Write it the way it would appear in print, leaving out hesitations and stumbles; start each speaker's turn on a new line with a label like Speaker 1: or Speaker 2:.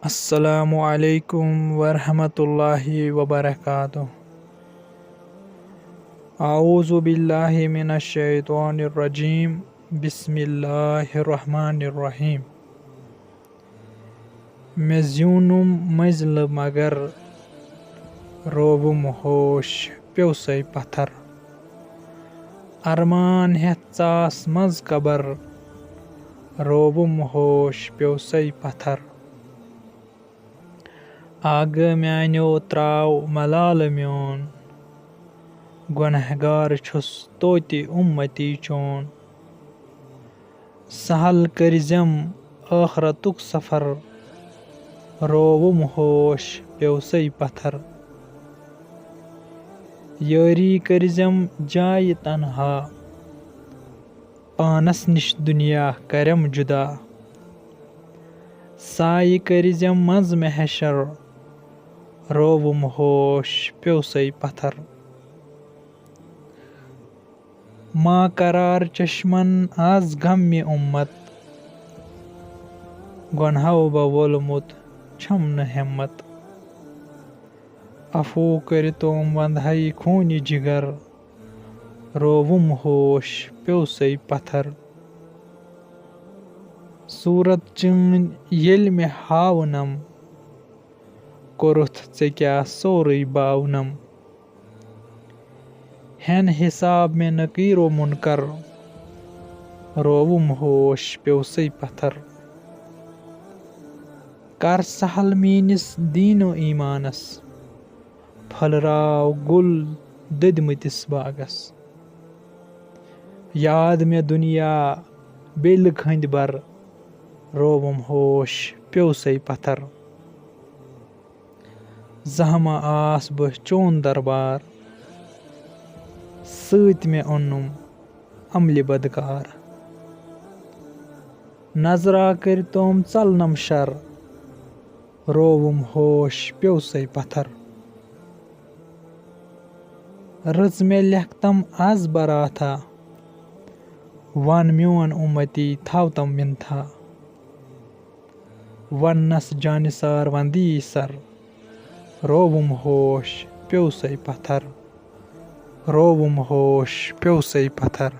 Speaker 1: अस्सलामु अलैकुम वरहमतुल्लाहि वबरकातुहू। आऊज़ु बिल्लाहि मिनश शैतानिर रजीम। बिस्मिल्लाहिर रहमानिर रहीम। मे ज़्यूनुम मंज़िल मगर रोवुम होश प्योसै पत्थर। अरमान हेथ चास मज कबर रोवुम होश प्योसै पत्थर। आगे म्यान्यो त्राव मलाल म्योन गुनहगार छुस तोति उम्मती चोन। सहल करिज़म आखरतुक सफर रोवुम होश प्योसै पत्थर। यारी करिज़म जाय तन्हा पानस निश दुनिया करम जुदा। साय करिज़म मज महशर रोवुम होश प्योसै पत्थर। मा करार चश्मन आज गम उम्मत गुनहो वोलमुत छम न हिम्मत। अफू करितोम वंधै खूनी जिगर रोवुम होश प्योसै पत्थर। सूरत चीन येल मे हावनम कोरुथ चे क्या सोरै बावनम। हेन हिसाब में नकीरो मुनकर रोवुम होश प्योसै पत्थर। कर सहल मीनिस दीनो ईमानस फलराव गुल ददिमतिस बागस। याद में दुनिया बेल खंद बर रोवुम होश प्योसै पत्थर। जहमा आस बह चोन दरबार सत में ओनुम अमल बदकार। नजरा करितोम चलनम शर रोवुम होश प्योसै पत्थर। रज में लेखतम आज बराथा वन म्योन उम्मती थावतम मिनथा। वन्नस जानिसार वंदी सर रोवुम होश प्योसै पत्थर। रोवुम होश प्योसै पत्थर।